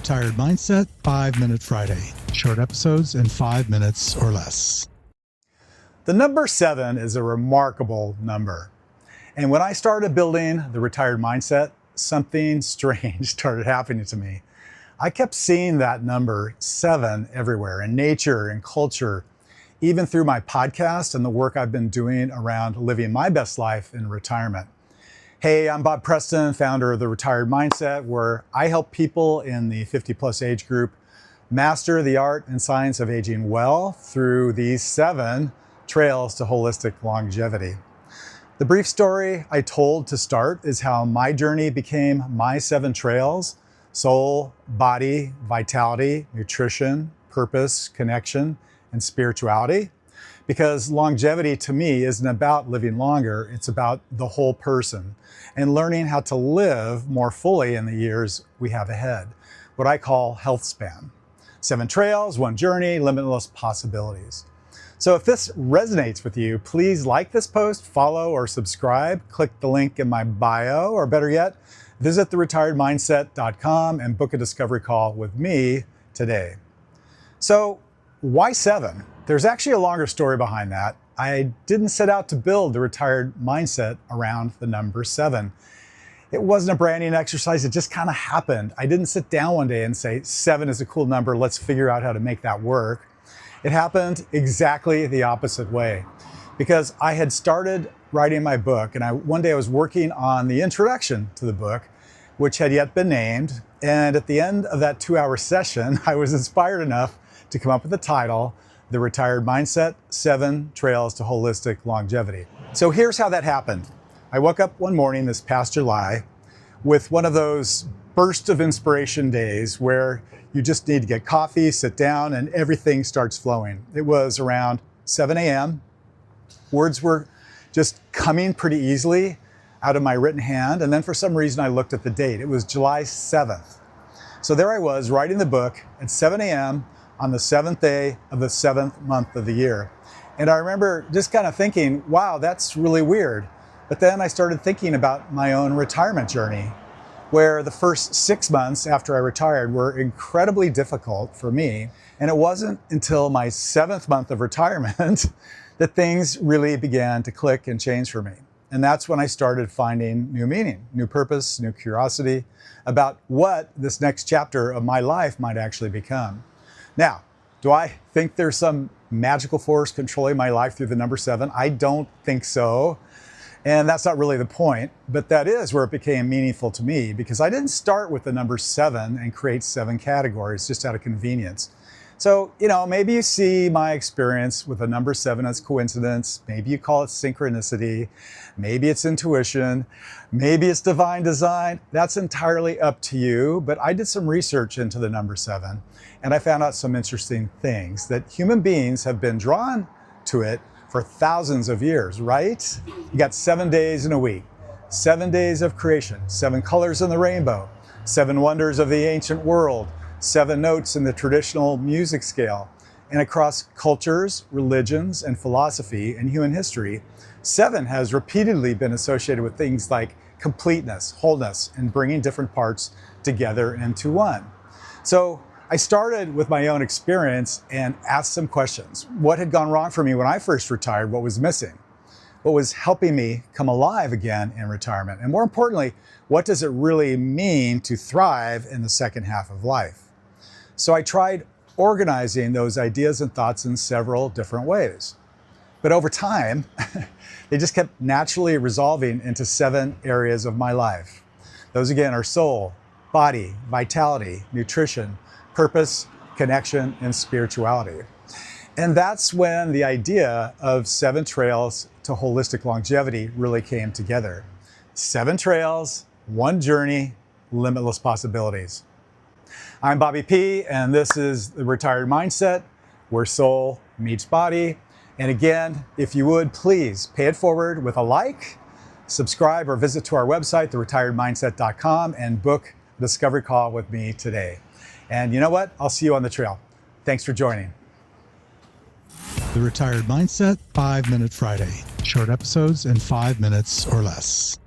Retired Mindset 5-Minute Friday. Short episodes in 5 minutes or less. The number 7 is a remarkable number. And when I started building the Retired Mindset, something strange started happening to me. I kept seeing that number 7 everywhere in nature and culture, even through my podcast and the work I've been doing around living my best life in retirement. Hey, I'm Bob Preston, founder of the Retired Mindset, where I help people in the 50-plus age group master the art and science of aging well through these 7 trails to holistic longevity. The brief story I told to start is how my journey became my 7 trails: soul, body, vitality, nutrition, purpose, connection, and spirituality. Because longevity to me isn't about living longer, it's about the whole person and learning how to live more fully in the years we have ahead, what I call health span. 7 trails, 1 journey, limitless possibilities. So if this resonates with you, please like this post, follow or subscribe, click the link in my bio, or better yet, visit theretiredmindset.com and book a discovery call with me today. So why 7? There's actually a longer story behind that. I didn't set out to build the Retired Mindset around the number 7. It wasn't a branding exercise, it just kind of happened. I didn't sit down one day and say, 7 is a cool number, let's figure out how to make that work. It happened exactly the opposite way. Because I had started writing my book, and one day I was working on the introduction to the book, which had yet been named. And at the end of that 2-hour session, I was inspired enough to come up with the title, The Retired Mindset, 7 Trails to Holistic Longevity. So here's how that happened. I woke up one morning this past July with one of those burst of inspiration days where you just need to get coffee, sit down, and everything starts flowing. It was around 7 a.m. Words were just coming pretty easily out of my written hand. And then for some reason, I looked at the date. It was July 7th. So there I was writing the book at 7 a.m. on the 7th day of the 7th month of the year. And I remember just kind of thinking, wow, that's really weird. But then I started thinking about my own retirement journey, where the first 6 months after I retired were incredibly difficult for me. And it wasn't until my 7th month of retirement that things really began to click and change for me. And that's when I started finding new meaning, new purpose, new curiosity about what this next chapter of my life might actually become. Now, do I think there's some magical force controlling my life through the number 7? I don't think so. And that's not really the point, but that is where it became meaningful to me, because I didn't start with the number 7 and create 7 categories just out of convenience. So, maybe you see my experience with the number 7 as coincidence. Maybe you call it synchronicity. Maybe it's intuition. Maybe it's divine design. That's entirely up to you. But I did some research into the number 7, and I found out some interesting things, that human beings have been drawn to it for thousands of years, right? You got 7 days in a week, 7 days of creation, 7 colors in the rainbow, 7 wonders of the ancient world, 7 notes in the traditional music scale. And across cultures, religions, and philosophy and human history, 7 has repeatedly been associated with things like completeness, wholeness, and bringing different parts together into one. So I started with my own experience and asked some questions. What had gone wrong for me when I first retired? What was missing? What was helping me come alive again in retirement? And more importantly, what does it really mean to thrive in the second half of life? So I tried organizing those ideas and thoughts in several different ways. But over time, they just kept naturally resolving into 7 areas of my life. Those again are soul, body, vitality, nutrition, purpose, connection, and spirituality. And that's when the idea of 7 trails to holistic longevity really came together. 7 trails, 1 journey, limitless possibilities. I'm Bobby P, and this is the Retired Mindset, where soul meets body. And again, if you would, please pay it forward with a like, subscribe, or visit to our website, theretiredmindset.com, and book a discovery call with me today. And you know what? I'll see you on the trail. Thanks for joining. The Retired Mindset 5-Minute Friday. Short episodes in 5 minutes or less.